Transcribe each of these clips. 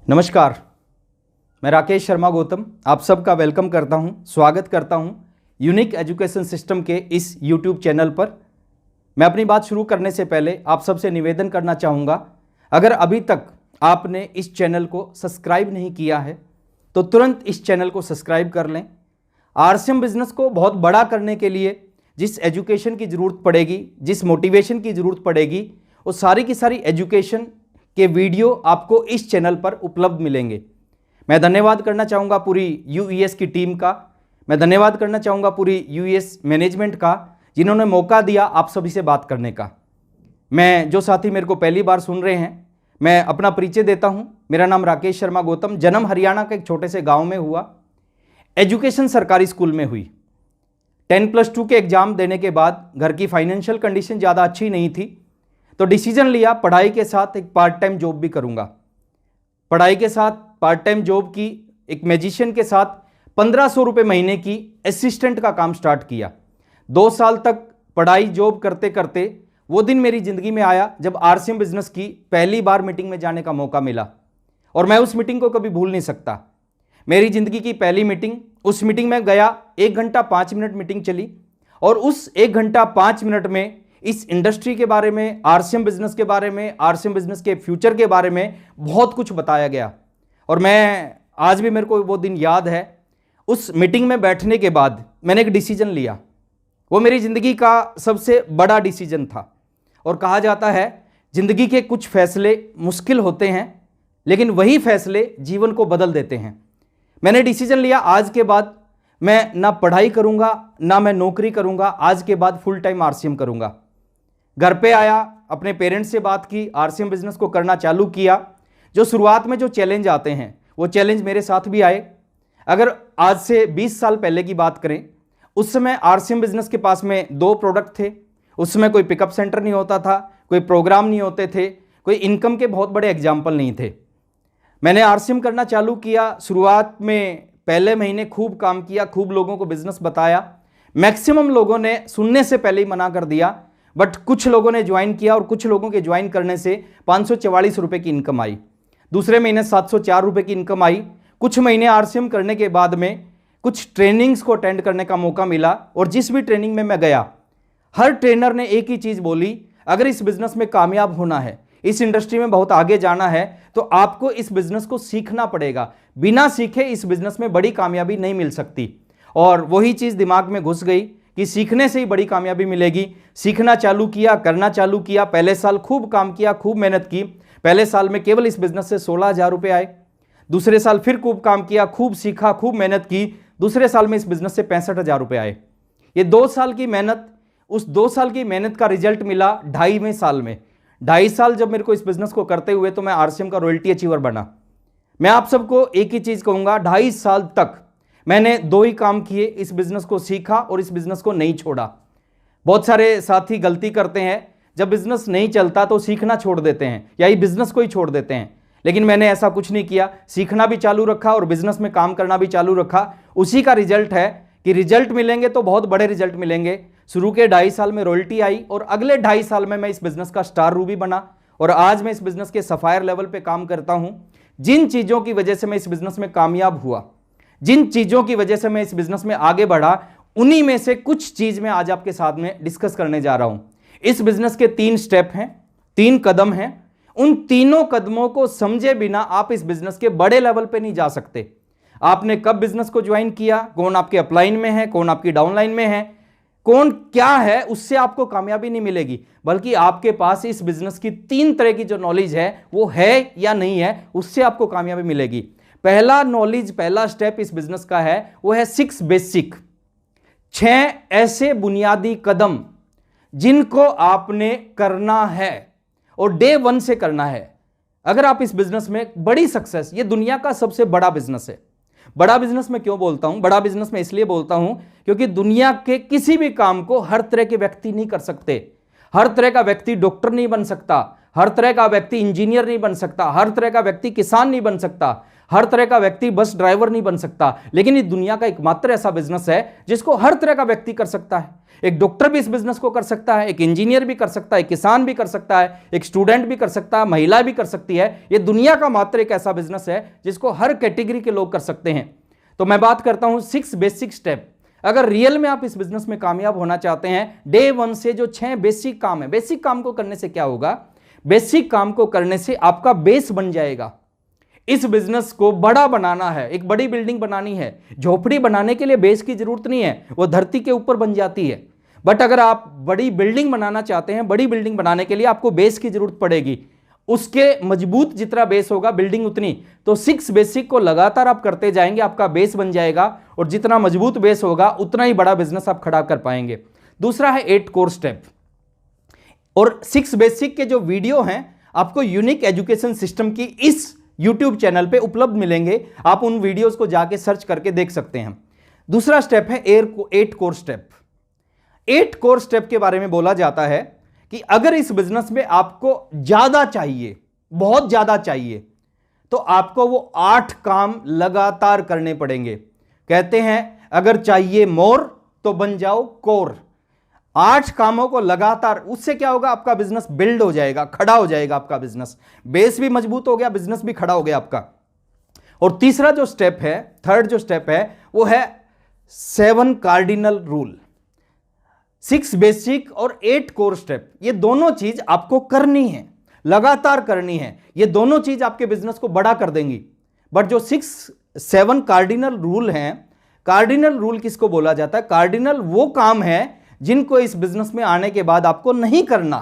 नमस्कार, मैं राकेश शर्मा गौतम आप सबका वेलकम करता हूं, स्वागत करता हूं यूनिक एजुकेशन सिस्टम के इस यूट्यूब चैनल पर। मैं अपनी बात शुरू करने से पहले आप सबसे निवेदन करना चाहूँगा, अगर अभी तक आपने इस चैनल को सब्सक्राइब नहीं किया है तो तुरंत इस चैनल को सब्सक्राइब कर लें। आरसीएम बिजनेस को बहुत बड़ा करने के लिए जिस एजुकेशन की ज़रूरत पड़ेगी, जिस मोटिवेशन की ज़रूरत पड़ेगी, वो सारी की सारी एजुकेशन के वीडियो आपको इस चैनल पर उपलब्ध मिलेंगे। मैं धन्यवाद करना चाहूँगा पूरी यूईएस की टीम का, मैं धन्यवाद करना चाहूँगा पूरी यूईएस मैनेजमेंट का, जिन्होंने मौका दिया आप सभी से बात करने का। मैं जो साथी मेरे को पहली बार सुन रहे हैं, मैं अपना परिचय देता हूँ। मेरा नाम राकेश शर्मा गौतम, जन्म हरियाणा के एक छोटे से गाँव में हुआ, एजुकेशन सरकारी स्कूल में हुई। 10+2 के एग्ज़ाम देने के बाद घर की फाइनेंशियल कंडीशन ज़्यादा अच्छी नहीं थी, तो डिसीजन लिया पढ़ाई के साथ एक पार्ट टाइम जॉब भी करूंगा। पढ़ाई के साथ पार्ट टाइम जॉब की, एक मैजिशियन के साथ 1500 रुपये महीने की असिस्टेंट का काम स्टार्ट किया। 2 साल तक पढ़ाई जॉब करते करते वो दिन मेरी ज़िंदगी में आया जब आरसीएम बिजनेस की पहली बार मीटिंग में जाने का मौका मिला, और मैं उस मीटिंग को कभी भूल नहीं सकता। मेरी ज़िंदगी की पहली मीटिंग, उस मीटिंग में गया, 1 घंटा 5 मिनट मीटिंग चली, और उस 1 घंटा 5 मिनट में इस इंडस्ट्री के बारे में, आरसीएम बिजनेस के बारे में, आरसीएम बिजनेस के फ्यूचर के बारे में बहुत कुछ बताया गया। और मैं आज भी, मेरे को वो दिन याद है, उस मीटिंग में बैठने के बाद मैंने एक डिसीजन लिया। वो मेरी ज़िंदगी का सबसे बड़ा डिसीजन था। और कहा जाता है ज़िंदगी के कुछ फैसले मुश्किल होते हैं, लेकिन वही फैसले जीवन को बदल देते हैं। मैंने डिसीजन लिया, आज के बाद मैं ना पढ़ाई करूँगा ना मैं नौकरी करूँगा, आज के बाद फुल टाइम आरसीएम करूँगा। घर पे आया, अपने पेरेंट्स से बात की, आरसीएम बिजनेस को करना चालू किया। जो शुरुआत में जो चैलेंज आते हैं वो चैलेंज मेरे साथ भी आए। अगर आज से 20 साल पहले की बात करें, उस समय आरसीएम बिजनेस के पास में 2 प्रोडक्ट थे। उस समय कोई पिकअप सेंटर नहीं होता था, कोई प्रोग्राम नहीं होते थे, कोई इनकम के बहुत बड़े एग्जाम्पल नहीं थे। मैंने आरसीएम करना चालू किया। शुरुआत में पहले महीने खूब काम किया, खूब लोगों को बिजनेस बताया। मैक्सिमम लोगों ने सुनने से पहले ही मना कर दिया, बट कुछ लोगों ने ज्वाइन किया, और कुछ लोगों के ज्वाइन करने से 544 रुपये की इनकम आई। दूसरे महीने 704 रुपये की इनकम आई। कुछ महीने आरसीएम करने के बाद में कुछ ट्रेनिंग्स को अटेंड करने का मौका मिला, और जिस भी ट्रेनिंग में मैं गया, हर ट्रेनर ने एक ही चीज़ बोली, अगर इस बिज़नेस में कामयाब होना है, इस इंडस्ट्री में बहुत आगे जाना है, तो आपको इस बिज़नेस को सीखना पड़ेगा। बिना सीखे इस बिज़नेस में बड़ी कामयाबी नहीं मिल सकती। और वही चीज़ दिमाग में घुस गई कि सीखने से ही बड़ी कामयाबी मिलेगी। सीखना चालू किया, करना चालू किया। पहले साल खूब काम किया, खूब मेहनत की। पहले साल में केवल इस बिज़नेस से 16,000 रुपये आए। दूसरे साल फिर खूब काम किया, खूब सीखा, खूब मेहनत की। दूसरे साल में इस बिज़नेस से 65,000 रुपये आए। ये 2 साल की मेहनत, उस 2 साल की मेहनत का रिजल्ट मिला 2.5वें साल में। 2.5 साल जब मेरे को इस बिज़नेस को करते हुए, तो मैं आरसीएम का रॉयल्टी अचीवर बना। मैं आप सबको एक ही चीज़ कहूँगा, 2.5 साल तक मैंने 2 ही काम किए, इस बिज़नेस को सीखा और इस बिज़नेस को नहीं छोड़ा। बहुत सारे साथी गलती करते हैं, जब बिज़नेस नहीं चलता तो सीखना छोड़ देते हैं, या ये बिज़नेस को ही छोड़ देते हैं। लेकिन मैंने ऐसा कुछ नहीं किया, सीखना भी चालू रखा और बिज़नेस में काम करना भी चालू रखा। उसी का रिजल्ट है कि रिजल्ट मिलेंगे तो बहुत बड़े रिजल्ट मिलेंगे। शुरू के 2.5 साल में रॉयल्टी आई, और अगले 2.5 साल में मैं इस बिज़नेस का स्टार रूबी बना, और आज मैं इस बिज़नेस के सफायर लेवल पर काम करता हूँ। जिन चीज़ों की वजह से मैं इस बिज़नेस में कामयाब हुआ, जिन चीज़ों की वजह से मैं इस बिज़नेस में आगे बढ़ा, उन्हीं में से कुछ चीज़ मैं आज आपके साथ में डिस्कस करने जा रहा हूं। इस बिज़नेस के 3 स्टेप हैं, 3 कदम हैं। उन तीनों कदमों को समझे बिना आप इस बिज़नेस के बड़े लेवल पे नहीं जा सकते। आपने कब बिज़नेस को ज्वाइन किया, कौन आपके अपलाइन में है, कौन आपकी डाउनलाइन में है, कौन क्या है, उससे आपको कामयाबी नहीं मिलेगी। बल्कि आपके पास इस बिज़नेस की 3 तरह की जो नॉलेज है, वो है या नहीं है, उससे आपको कामयाबी मिलेगी। पहला नॉलेज, पहला स्टेप इस बिज़नेस का है, वो है 6 बेसिक, 6 ऐसे बुनियादी कदम जिनको आपने करना है, और डे 1 से करना है। अगर आप इस बिज़नेस में बड़ी सक्सेस, ये दुनिया का सबसे बड़ा बिज़नेस है। बड़ा बिज़नेस में क्यों बोलता हूं? बड़ा बिज़नेस में इसलिए बोलता हूं क्योंकि दुनिया के किसी भी काम को हर तरह के व्यक्ति नहीं कर सकते। हर तरह का व्यक्ति डॉक्टर नहीं बन सकता, हर तरह का व्यक्ति इंजीनियर नहीं बन सकता, हर तरह का व्यक्ति किसान नहीं बन सकता, हर तरह का व्यक्ति बस ड्राइवर नहीं बन सकता, लेकिन ये दुनिया का एकमात्र ऐसा बिजनेस है जिसको हर तरह का व्यक्ति कर सकता है। एक डॉक्टर भी इस बिजनेस को कर सकता है, एक इंजीनियर भी कर सकता है, एक किसान भी कर सकता है, एक स्टूडेंट भी कर सकता है, महिला भी कर सकती है। ये दुनिया का मात्र एक ऐसा बिजनेस है जिसको हर कैटेगरी के लोग कर सकते हैं। तो मैं बात करता हूं 6 बेसिक स्टेप। अगर रियल में आप इस बिजनेस में कामयाब होना चाहते हैं, डे 1 से जो 6 बेसिक काम है, बेसिक काम को करने से क्या होगा, बेसिक काम को करने से आपका बेस बन जाएगा। इस बिजनेस को बड़ा बनाना है, एक बड़ी बिल्डिंग बनानी है, झोपड़ी बनाने के लिए बेस की जरूरत नहीं है, वो धरती के ऊपर बन जाती है। बट अगर आप बड़ी बिल्डिंग बनाना चाहते हैं, बड़ी बिल्डिंग बनाने के लिए आपको बेस की जरूरत पड़ेगी। उसके मजबूत जितना बेस होगा बिल्डिंग उतनी। तो 6 बेसिक को लगातार आप करते जाएंगे, आपका बेस बन जाएगा, और जितना मजबूत बेस होगा उतना ही बड़ा बिजनेस आप खड़ा कर पाएंगे। दूसरा है 8 कोर स्टेप। और 6 बेसिक के जो वीडियो हैं आपको यूनिक एजुकेशन सिस्टम की इस YouTube चैनल पे उपलब्ध मिलेंगे, आप उन वीडियोस को जाके सर्च करके देख सकते हैं। दूसरा स्टेप है 8 कोर स्टेप। 8 कोर स्टेप के बारे में बोला जाता है कि अगर इस बिजनेस में आपको ज्यादा चाहिए, बहुत ज्यादा चाहिए, तो आपको वो 8 काम लगातार करने पड़ेंगे। कहते हैं अगर चाहिए मोर तो बन जाओ कोर। 8 कामों को लगातार, उससे क्या होगा, आपका बिजनेस बिल्ड हो जाएगा, खड़ा हो जाएगा आपका बिजनेस, बेस भी मजबूत हो गया, बिजनेस भी खड़ा हो गया आपका। और तीसरा जो स्टेप है, थर्ड जो स्टेप है, वो है 7 कार्डिनल रूल। 6 बेसिक और 8 कोर स्टेप, ये दोनों चीज आपको करनी है, लगातार करनी है। ये दोनों चीज आपके बिजनेस को बड़ा कर देंगी। बट जो 7 कार्डिनल रूल हैं, कार्डिनल रूल किसको बोला जाता है, कार्डिनल वो काम है जिनको इस बिजनेस में आने के बाद आपको नहीं करना।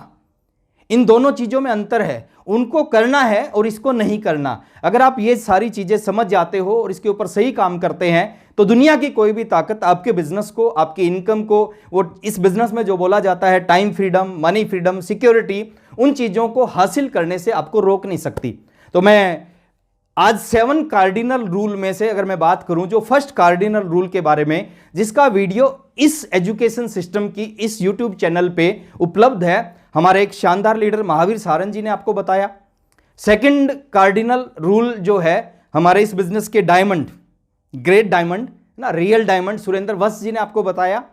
इन दोनों चीजों में अंतर है, उनको करना है और इसको नहीं करना। अगर आप ये सारी चीजें समझ जाते हो और इसके ऊपर सही काम करते हैं, तो दुनिया की कोई भी ताकत आपके बिजनेस को, आपकी इनकम को, वो इस बिजनेस में जो बोला जाता है time freedom, money freedom, security, उन चीजों को हासिल करने से आपको रोक नहीं सकती। तो मैं आज 7 कार्डिनल रूल में से अगर मैं बात करूं, जो फर्स्ट कार्डिनल रूल के बारे में, जिसका वीडियो इस एजुकेशन सिस्टम की इस YouTube चैनल पे उपलब्ध है, हमारे एक शानदार लीडर महावीर सारंग जी ने आपको बताया। सेकंड कार्डिनल रूल जो है हमारे इस बिजनेस के डायमंड, ग्रेट डायमंड ना, रियल डायमंड, सुरेंद्र वत्स जी ने आपको बताया।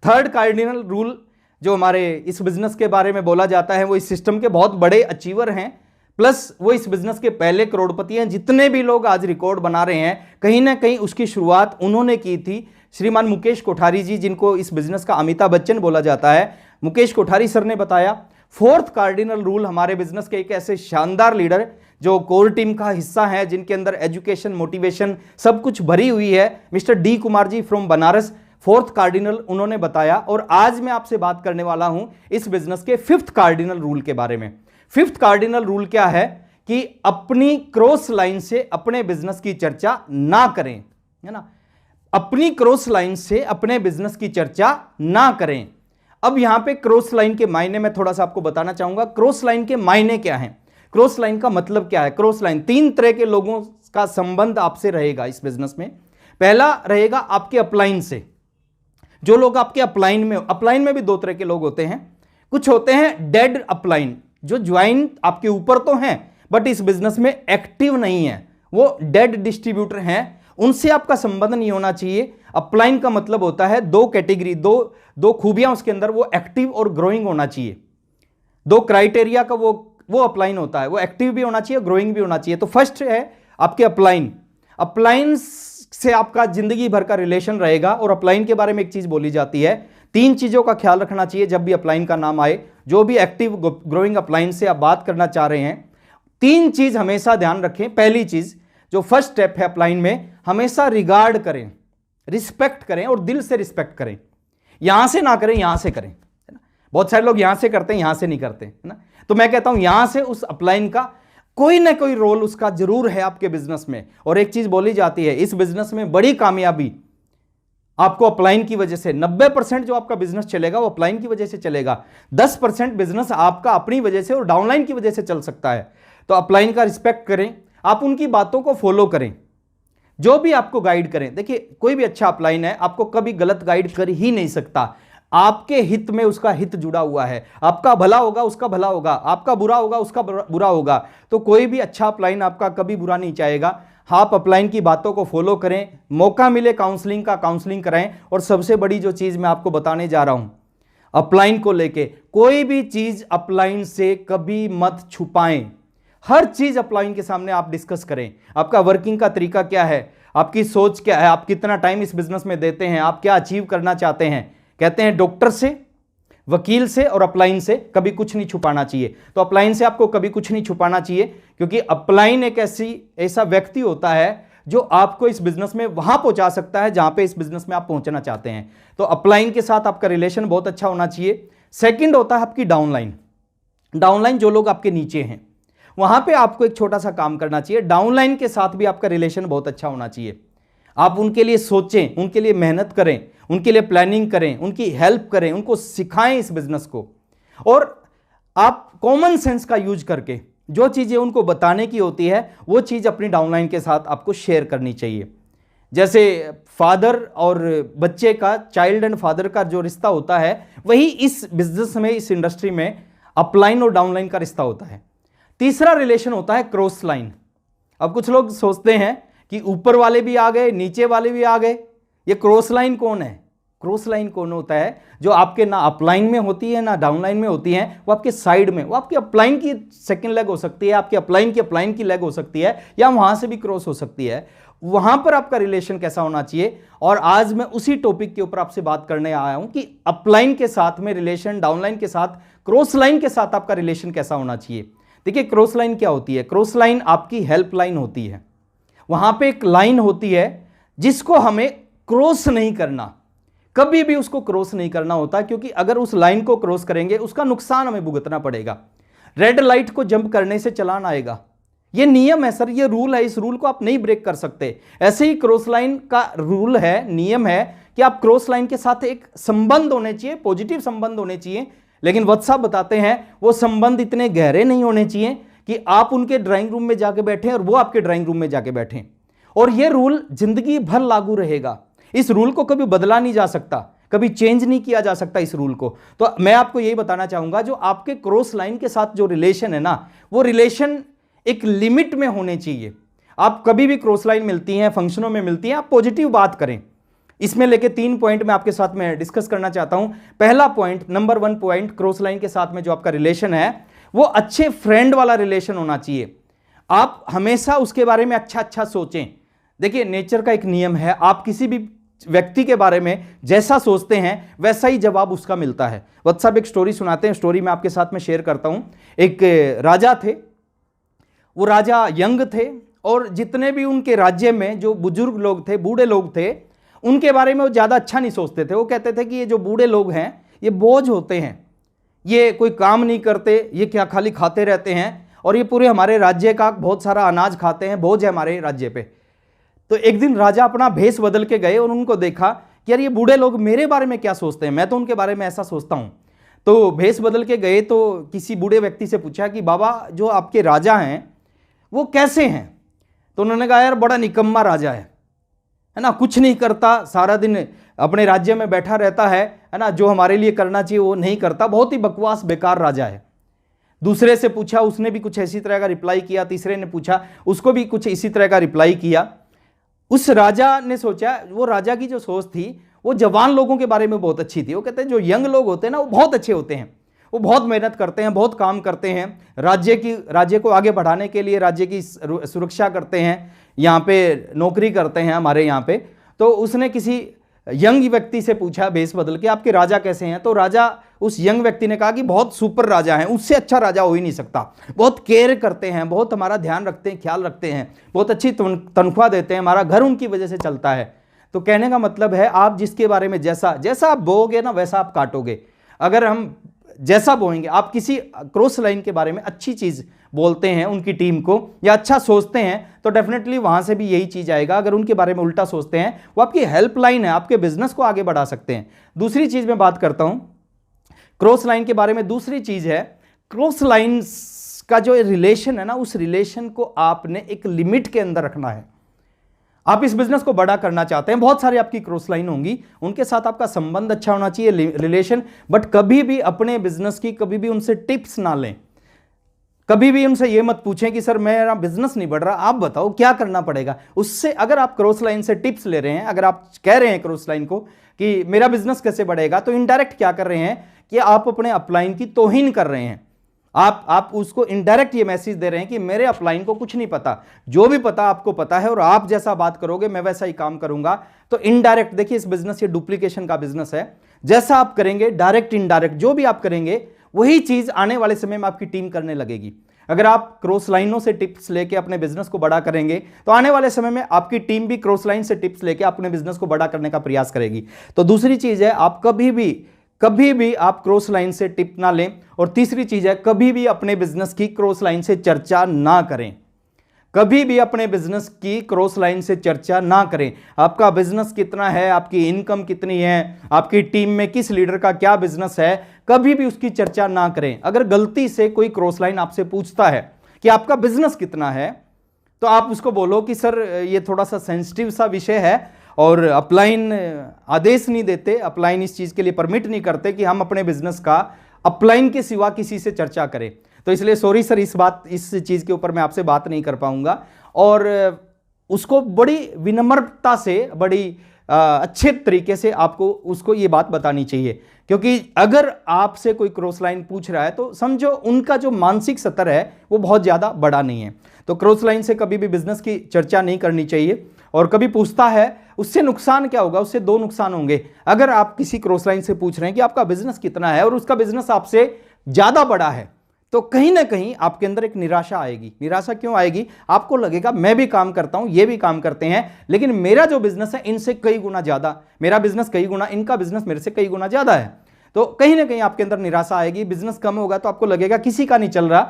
थर्ड कार्डिनल रूल जो हमारे इस बिजनेस के बारे में बोला जाता है, वो इस सिस्टम के बहुत बड़े अचीवर हैं, प्लस वो इस बिजनेस के पहले करोड़पति हैं। जितने भी लोग आज रिकॉर्ड बना रहे हैं, कहीं ना कहीं उसकी शुरुआत उन्होंने की थी। श्रीमान मुकेश कोठारी जी, जिनको इस बिजनेस का अमिताभ बच्चन बोला जाता है, मुकेश कोठारी सर ने बताया। फोर्थ कार्डिनल रूल हमारे बिजनेस के एक ऐसे शानदार लीडर जो कोर टीम का हिस्सा है, जिनके अंदर एजुकेशन, मोटिवेशन सब कुछ भरी हुई है, mister D Kumar ji from Banaras, fourth cardinal उन्होंने बताया। और आज मैं आपसे बात करने वाला हूं इस बिजनेस के 5th कार्डिनल रूल के बारे में। 5th कार्डिनल रूल क्या है कि अपनी क्रॉस लाइन से अपने बिजनेस की चर्चा ना करें, है ना, अपनी क्रॉस लाइन से अपने बिजनेस की चर्चा ना करें। अब यहां पे क्रॉस लाइन के मायने में थोड़ा सा आपको बताना चाहूंगा। क्रॉस लाइन के मायने क्या हैं, क्रॉस लाइन का मतलब क्या है। क्रॉस लाइन 3 तरह के लोगों का संबंध आपसे रहेगा इस बिजनेस में। पहला रहेगा आपके अपलाइन से, जो लोग आपके अपलाइन में भी 2 तरह के लोग होते हैं। कुछ होते हैं डेड अपलाइन, जो ज्वाइन आपके ऊपर तो हैं बट इस बिजनेस में एक्टिव नहीं है, वो डेड डिस्ट्रीब्यूटर हैं, उनसे आपका संबंध नहीं होना चाहिए। अपलाइन का मतलब होता है 2 कैटेगरी, दो खूबियां उसके अंदर, वो एक्टिव और ग्रोइंग होना चाहिए। 2 क्राइटेरिया का वो अपलाइन होता है, वो एक्टिव भी होना चाहिए, ग्रोइंग भी होना चाहिए। तो फर्स्ट है आपके अपलाइन। अपलाइन से आपका जिंदगी भर का रिलेशन रहेगा। और अपलाइन के बारे में एक चीज बोली जाती है, 3 चीजों का ख्याल रखना चाहिए जब भी अपलाइन का नाम आए। जो भी एक्टिव ग्रोइंग अपलाइन से आप बात करना चाह रहे हैं, 3 चीज हमेशा ध्यान रखें। पहली चीज, जो फर्स्ट स्टेप है अपलाइन में, हमेशा रिगार्ड करें, रिस्पेक्ट करें और दिल से रिस्पेक्ट करें। यहां से ना करें, यहां से करें, है ना। बहुत सारे लोग यहां से करते हैं, यहां से नहीं करते, है ना। तो मैं कहता हूं यहां से उस अपलाइन का कोई ना कोई रोल उसका जरूर है आपके बिजनेस में। और एक चीज बोली जाती है, इस बिजनेस में बड़ी कामयाबी आपको अपलाइन की वजह से, 90% जो आपका बिजनेस चलेगा वो अपलाइन की वजह से चलेगा। 10% बिजनेस आपका अपनी वजह से और डाउनलाइन की वजह से चल सकता है। तो अपलाइन का रिस्पेक्ट करें, आप उनकी बातों को फॉलो करें, जो भी आपको गाइड करें। देखिए, कोई भी अच्छा अपलाइन है आपको कभी गलत गाइड कर ही नहीं सकता। आपके हित में उसका हित जुड़ा हुआ है। आपका भला होगा उसका भला होगा, आपका बुरा होगा उसका बुरा होगा। तो कोई भी अच्छा अपलाइन आपका कभी बुरा नहीं चाहेगा। आप अपलाइन की बातों को फॉलो करें, मौका मिले काउंसलिंग का काउंसलिंग कराएं। और सबसे बड़ी जो चीज मैं आपको बताने जा रहा हूं अपलाइन को लेके, कोई भी चीज अपलाइन से कभी मत छुपाएं। हर चीज अपलाइन के सामने आप डिस्कस करें। आपका वर्किंग का तरीका क्या है, आपकी सोच क्या है, आप कितना टाइम इस बिजनेस में देते हैं, आप क्या अचीव करना चाहते हैं। कहते हैं डॉक्टर से, वकील से और अपलाइन से कभी कुछ नहीं छुपाना चाहिए। तो अपलाइन से आपको कभी कुछ नहीं छुपाना चाहिए, क्योंकि अपलाइन एक ऐसा व्यक्ति होता है जो आपको इस बिजनेस में वहां पहुंचा सकता है जहां पे इस बिजनेस में आप पहुंचना चाहते हैं। तो अपलाइन के साथ आपका रिलेशन बहुत अच्छा होना चाहिए। सेकंड होता है आपकी डाउनलाइन। डाउनलाइन जो लोग आपके नीचे हैं, वहां पे आपको एक छोटा सा काम करना चाहिए। डाउनलाइन के साथ भी आपका रिलेशन बहुत अच्छा होना चाहिए। आप उनके लिए सोचें, उनके लिए मेहनत करें, उनके लिए प्लानिंग करें, उनकी हेल्प करें, उनको सिखाएं इस बिजनेस को। और आप कॉमन सेंस का यूज करके जो चीजें उनको बताने की होती है वो चीज अपनी डाउनलाइन के साथ आपको शेयर करनी चाहिए। जैसे फादर और बच्चे का, चाइल्ड एंड फादर का जो रिश्ता होता है, वही इस बिजनेस में, इस इंडस्ट्री में अपलाइन और डाउनलाइन का रिश्ता होता है। तीसरा रिलेशन होता है क्रॉस लाइन। अब कुछ लोग सोचते हैं कि ऊपर वाले भी आ गए, नीचे वाले भी आ गए, ये क्रॉस लाइन कौन है? क्रॉस लाइन कौन होता है? जो आपके ना अपलाइन में होती है ना डाउनलाइन में होती है, वो आपके साइड में, वो आपके अपलाइन की सेकंड लेग हो सकती है, आपके अपलाइन की लेग हो सकती है, या वहां से भी क्रॉस हो सकती है। वहां पर आपका रिलेशन कैसा होना चाहिए? और आज मैं उसी टॉपिक के ऊपर आपसे बात करने आया हूं कि अपलाइन के साथ में रिलेशन, डाउनलाइन के साथ, क्रॉस लाइन के साथ आपका रिलेशन कैसा होना चाहिए। देखिए क्रॉस लाइन क्या होती है? क्रॉस लाइन आपकी हेल्प लाइन होती है। वहां पे एक लाइन होती है जिसको हमें क्रॉस नहीं करना, कभी भी उसको क्रॉस नहीं करना होता, क्योंकि अगर उस लाइन को क्रॉस करेंगे उसका नुकसान हमें भुगतना पड़ेगा। रेड लाइट को जंप करने से चालान आएगा, ये नियम है सर, ये रूल है, इस रूल को आप नहीं ब्रेक कर सकते। ऐसे ही क्रॉस लाइन का रूल है, नियम है कि आप क्रॉस लाइन के साथ एक संबंध होने चाहिए, पॉजिटिव संबंध होने चाहिए। लेकिन वत्स साहब बताते हैं वो संबंध इतने गहरे नहीं होने चाहिए कि आप उनके ड्राइंग रूम में जाके बैठे और वो आपके ड्राइंग रूम में जाके बैठे। और ये रूल जिंदगी भर लागू रहेगा। इस रूल को कभी बदला नहीं जा सकता, कभी चेंज नहीं किया जा सकता इस रूल को। तो मैं आपको यही बताना चाहूंगा, जो आपके क्रॉस लाइन के साथ जो रिलेशन है ना, वो रिलेशन एक लिमिट में होने चाहिए। आप कभी भी क्रॉस लाइन मिलती हैं, फंक्शनों में मिलती हैं, आप पॉजिटिव बात करें। इसमें लेके 3 पॉइंट मैं आपके साथ में डिस्कस करना चाहता हूं। पहला point, number 1 point, cross line के साथ में जो आपका रिलेशन है वो अच्छे फ्रेंड वाला रिलेशन होना चाहिए। आप हमेशा उसके बारे में अच्छा अच्छा सोचें। देखिए नेचर का एक नियम है, आप किसी भी व्यक्ति के बारे में जैसा सोचते हैं वैसा ही जवाब उसका मिलता है। वत्स साहब एक स्टोरी सुनाते हैं, स्टोरी मैं आपके साथ में शेयर करता हूं। एक राजा थे, वो राजा यंग थे और जितने भी उनके राज्य में जो बुजुर्ग लोग थे, बूढ़े लोग थे, उनके बारे में वो ज़्यादा अच्छा नहीं सोचते थे। वो कहते थे कि ये जो बूढ़े लोग हैं ये बोझ होते हैं, ये कोई काम नहीं करते, ये क्या खाली खाते रहते हैं, और ये पूरे हमारे राज्य का बहुत सारा अनाज खाते हैं, बोझ है हमारे राज्य पे। तो एक दिन राजा अपना भेष बदल के गए और उनको देखा कि यार ये बूढ़े लोग मेरे बारे में क्या सोचते हैं, मैं तो उनके बारे में ऐसा सोचता हूँ। तो भेष बदल के गए तो किसी बूढ़े व्यक्ति से पूछा कि बाबा जो आपके राजा हैं वो कैसे हैं? तो उन्होंने कहा यार बड़ा निकम्मा राजा है ना, कुछ नहीं करता, सारा दिन अपने राज्य में बैठा रहता है ना, जो हमारे लिए करना चाहिए वो नहीं करता, बहुत ही बकवास बेकार राजा है। दूसरे से पूछा, उसने भी कुछ इसी तरह का रिप्लाई किया। तीसरे ने पूछा, उसको भी कुछ इसी तरह का रिप्लाई किया। उस राजा ने सोचा, वो राजा की जो सोच थी वो जवान लोगों के बारे में बहुत अच्छी थी। वो कहते हैं जो यंग लोग होते हैं ना वो बहुत अच्छे होते हैं, वो बहुत मेहनत करते हैं, बहुत काम करते हैं, राज्य को आगे बढ़ाने के लिए राज्य की सुरक्षा करते हैं, यहाँ पे नौकरी करते हैं हमारे यहाँ पे। तो उसने किसी यंग व्यक्ति से पूछा भेष बदल के, आपके राजा कैसे हैं? तो राजा, उस यंग व्यक्ति ने कहा कि बहुत सुपर राजा हैं, उससे अच्छा राजा हो ही नहीं सकता, बहुत केयर करते हैं, बहुत हमारा ध्यान रखते हैं, ख्याल रखते हैं, बहुत अच्छी तनख्वाह देते हैं, हमारा घर उनकी वजह से चलता है। तो कहने का मतलब है आप जिसके बारे में जैसा आप बोओगे ना वैसा आप काटोगे। अगर हम जैसा बोएंगे, आप किसी क्रॉस लाइन के बारे में अच्छी चीज बोलते हैं उनकी टीम को या अच्छा सोचते हैं तो डेफिनेटली वहां से भी यही चीज आएगा। अगर उनके बारे में उल्टा सोचते हैं, वो आपकी हेल्पलाइन है, आपके बिजनेस को आगे बढ़ा सकते हैं। दूसरी चीज मैं बात करता हूं क्रॉस लाइन के बारे में। दूसरी चीज है क्रॉस लाइन का जो रिलेशन है ना, उस रिलेशन को आपने एक लिमिट के अंदर रखना है। आप इस बिजनेस को बड़ा करना चाहते हैं, बहुत सारी आपकी क्रॉस लाइन होंगी, उनके साथ आपका संबंध अच्छा होना चाहिए, रिलेशन, बट कभी भी अपने बिजनेस की कभी भी उनसे टिप्स ना लें। कभी भी उनसे ये मत पूछें कि सर मेरा बिजनेस नहीं बढ़ रहा, आप बताओ क्या करना पड़ेगा। उससे अगर आप क्रॉस लाइन से टिप्स ले रहे हैं, अगर आप कह रहे हैं क्रॉस लाइन को कि मेरा बिजनेस कैसे बढ़ेगा, तो इनडायरेक्ट क्या कर रहे हैं कि आप अपने अपलाइन की तौहीन कर रहे हैं। आप उसको इनडायरेक्ट ये मैसेज दे रहे हैं कि मेरे अपलाइन को कुछ नहीं पता, जो भी पता आपको पता है और आप जैसा बात करोगे मैं वैसा ही काम करूंगा। तो इनडायरेक्ट, देखिए इस बिजनेस ये डुप्लीकेशन का बिजनेस है, जैसा आप करेंगे डायरेक्ट इनडायरेक्ट जो भी आप करेंगे वही चीज आने वाले समय में आपकी टीम करने लगेगी। अगर आप क्रॉस लाइनों से टिप्स लेके अपने बिजनेस को बड़ा करेंगे तो आने वाले समय में आपकी टीम भी क्रॉस लाइन से टिप्स लेके अपने बिजनेस को बड़ा करने का प्रयास करेगी। तो दूसरी चीज है, आप कभी भी आप क्रॉस लाइन से टिप ना लें। और तीसरी चीज है, कभी भी अपने बिजनेस की क्रॉस लाइन से चर्चा ना करें। कभी भी अपने बिजनेस की क्रॉस लाइन से चर्चा ना करें। आपका बिजनेस कितना है, आपकी इनकम कितनी है, आपकी टीम में किस लीडर का क्या बिजनेस है, कभी भी उसकी चर्चा ना करें। अगर गलती से कोई क्रॉस लाइन आपसे पूछता है कि आपका बिजनेस कितना है, तो आप उसको बोलो कि सर ये थोड़ा सा सेंसिटिव सा विषय है और अपलाइन आदेश नहीं देते, अपलाइन इस चीज के लिए परमिट नहीं करते कि हम अपने बिजनेस का अपलाइन के सिवा किसी से चर्चा करें। तो इसलिए सॉरी सर, इस चीज के ऊपर मैं आपसे बात नहीं कर पाऊंगा। और उसको बड़ी विनम्रता से, बड़ी अच्छे तरीके से आपको उसको ये बात बतानी चाहिए, क्योंकि अगर आपसे कोई क्रॉस लाइन पूछ रहा है तो समझो उनका जो मानसिक स्तर है वो बहुत ज्यादा बड़ा नहीं है। तो क्रॉस लाइन से कभी भी बिजनेस की चर्चा नहीं करनी चाहिए। और कभी पूछता है, उससे नुकसान क्या होगा, उससे दो नुकसान होंगे। अगर आप किसी क्रॉस लाइन से पूछ रहे हैं कि आपका बिजनेस कितना है और उसका बिजनेस आपसे ज्यादा बड़ा है, तो कहीं ना कहीं आपके अंदर एक निराशा आएगी। निराशा क्यों आएगी? आपको लगेगा मैं भी काम करता हूं, ये भी काम करते हैं, लेकिन मेरा जो बिजनेस है इनसे कई गुना ज्यादा, मेरा बिजनेस कई गुना, इनका बिजनेस मेरे से कई गुना ज्यादा है। तो कहीं ना कहीं आपके अंदर निराशा आएगी। बिजनेस कम होगा तो आपको लगेगा किसी का नहीं चल रहा,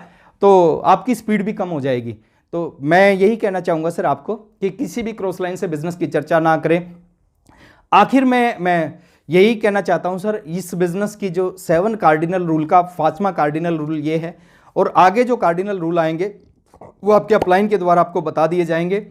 तो आपकी स्पीड भी कम हो जाएगी। तो मैं यही कहना चाहूंगा सर आपको कि किसी भी क्रॉस लाइन से बिजनेस की चर्चा ना करें। आखिर में मैं यही कहना चाहता हूं सर, इस बिजनेस की जो 7 कार्डिनल रूल का 5वां कार्डिनल रूल ये है, और आगे जो कार्डिनल रूल आएंगे वो आपके अपलाइन के द्वारा आपको बता दिए जाएंगे।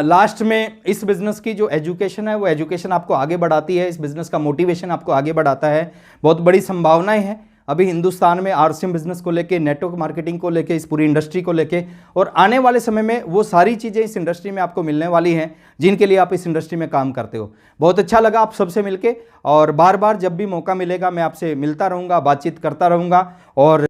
लास्ट में इस बिजनेस की जो एजुकेशन है वो एजुकेशन आपको आगे बढ़ाती है, इस बिजनेस का मोटिवेशन आपको आगे बढ़ाता है। बहुत बड़ी संभावनाएं हैं अभी हिंदुस्तान में आरसीएम बिजनेस को लेके, नेटवर्क मार्केटिंग को लेके, इस पूरी इंडस्ट्री को लेके, और आने वाले समय में वो सारी चीज़ें इस इंडस्ट्री में आपको मिलने वाली हैं जिनके लिए आप इस इंडस्ट्री में काम करते हो। बहुत अच्छा लगा आप सबसे मिलके, और बार बार जब भी मौका मिलेगा मैं आपसे मिलता रहूँगा, बातचीत करता रहूँगा। और